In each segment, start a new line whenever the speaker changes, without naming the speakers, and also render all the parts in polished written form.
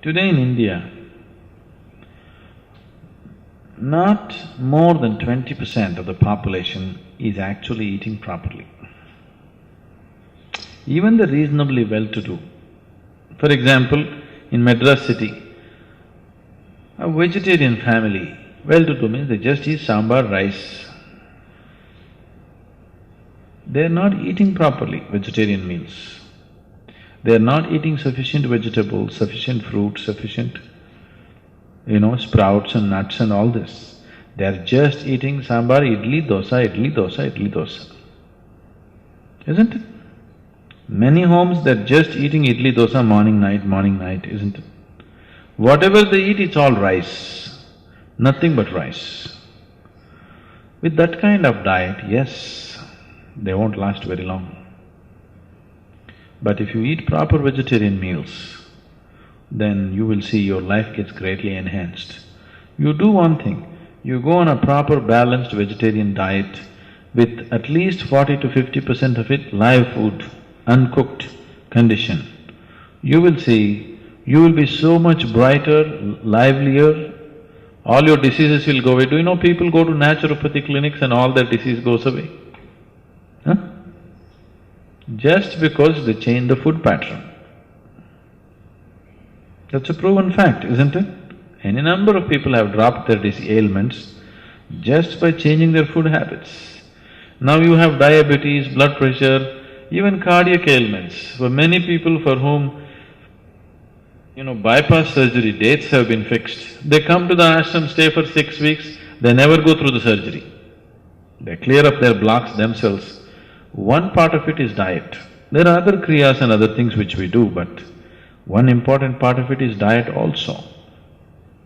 Today in India, not more than 20% of the population is actually eating properly. Even the reasonably well-to-do. For example, in Madras city, a vegetarian family, well-to-do means they just eat sambar, rice. They're not eating properly vegetarian meals. They're not eating sufficient vegetables, sufficient fruit, sufficient, sprouts and nuts and all this. They're just eating sambar, idli, dosa, idli, dosa, idli, dosa. Isn't it? Many homes, they're just eating idli, dosa morning, night, isn't it? Whatever they eat, it's all rice, nothing but rice. With that kind of diet, yes, they won't last very long. But if you eat proper vegetarian meals, then you will see your life gets greatly enhanced. You do one thing, you go on a proper balanced vegetarian diet with at least 40 to 50% of it live food, uncooked condition. You will see, you will be so much brighter, livelier, all your diseases will go away. Do you know people go to naturopathy clinics and all their disease goes away? Huh? Just because they change the food pattern. That's a proven fact, isn't it? Any number of people have dropped their ailments just by changing their food habits. Now you have diabetes, blood pressure, even cardiac ailments. For many people for whom, bypass surgery dates have been fixed, they come to the ashram, stay for 6 weeks, they never go through the surgery. They clear up their blocks themselves. One part of it is diet. There are other kriyas and other things which we do, but one important part of it is diet also.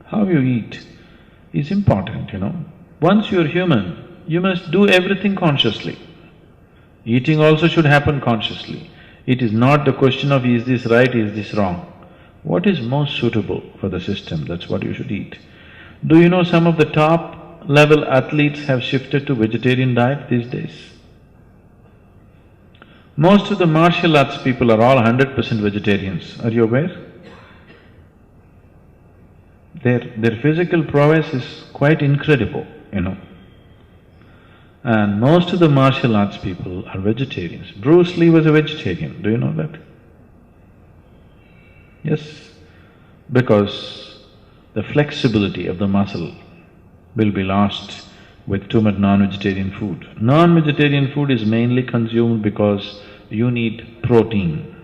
How you eat is important, Once you're human, you must do everything consciously. Eating also should happen consciously. It is not the question of is this right, is this wrong. What is most suitable for the system, that's what you should eat. Do you know some of the top level athletes have shifted to vegetarian diet these days? Most of the martial arts people are all 100% vegetarians, are you aware? Their physical prowess is quite incredible, And most of the martial arts people are vegetarians. Bruce Lee was a vegetarian, do you know that? Yes, because the flexibility of the muscle will be lost with too much non-vegetarian food. Non-vegetarian food is mainly consumed because you need protein.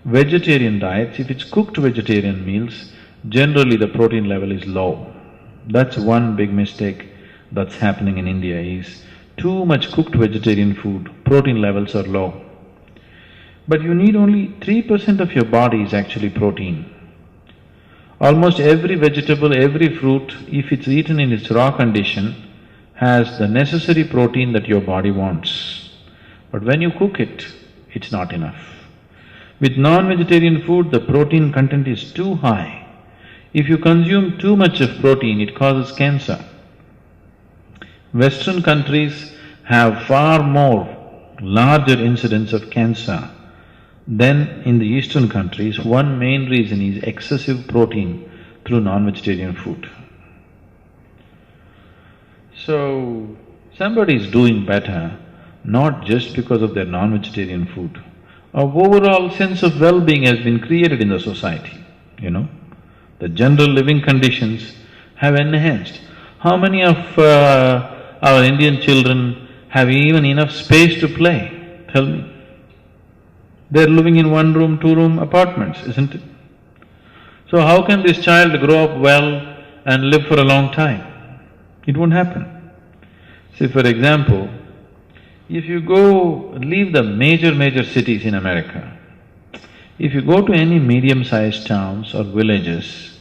Vegetarian diets, if it's cooked vegetarian meals, generally the protein level is low. That's one big mistake that's happening in India is too much cooked vegetarian food, protein levels are low. But you need only 3% of your body is actually protein. Almost every vegetable, every fruit, if it's eaten in its raw condition, has the necessary protein that your body wants. But when you cook it, it's not enough. With non-vegetarian food, the protein content is too high. If you consume too much of protein, it causes cancer. Western countries have far more larger incidence of cancer than in the eastern countries. One main reason is excessive protein through non-vegetarian food. So, somebody is doing better not just because of their non-vegetarian food. A overall sense of well-being has been created in the society, The general living conditions have enhanced. How many of our Indian children have even enough space to play? Tell me. They're living in one-room, two-room apartments, isn't it? So how can this child grow up well and live for a long time? It won't happen. See, for example, if you leave the major cities in America, if you go to any medium-sized towns or villages,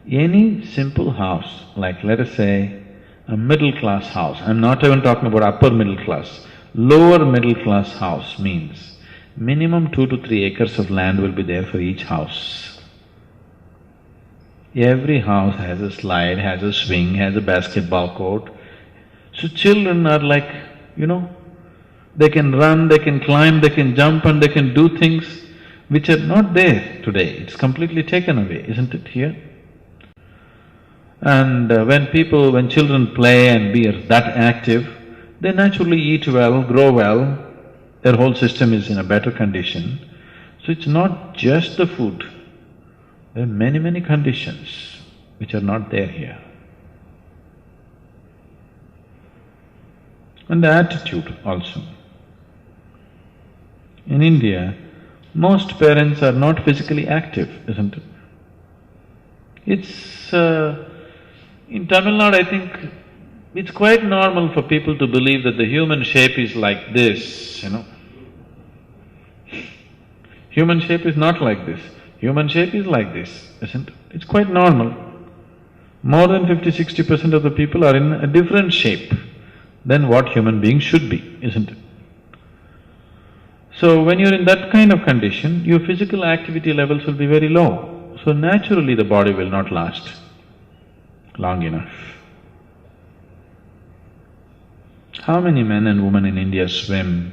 any simple house, like let us say a middle-class house, I'm not even talking about upper middle class, lower middle-class house means minimum 2 to 3 acres of land will be there for each house. Every house has a slide, has a swing, has a basketball court. So children are like, they can run, they can climb, they can jump and they can do things. which are not there today. It's completely taken away, isn't it, here? And when children play and be that active, they naturally eat well, grow well, their whole system is in a better condition. So it's not just the food, there are many, many conditions which are not there here. And the attitude also. In India, most parents are not physically active, isn't it? In Tamil Nadu, I think it's quite normal for people to believe that the human shape is like this, Human shape is not like this, human shape is like this, isn't it? It's quite normal. More than 50–60% of the people are in a different shape than what human beings should be, isn't it? So when you're in that kind of condition, your physical activity levels will be very low. So naturally the body will not last long enough. How many men and women in India swim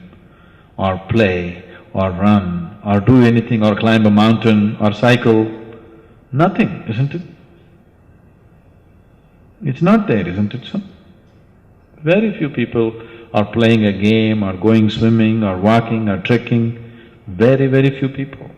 or play or run or do anything or climb a mountain or cycle? Nothing, isn't it? It's not there, isn't it so? Very few people are playing a game or going swimming or walking or trekking, very, very few people.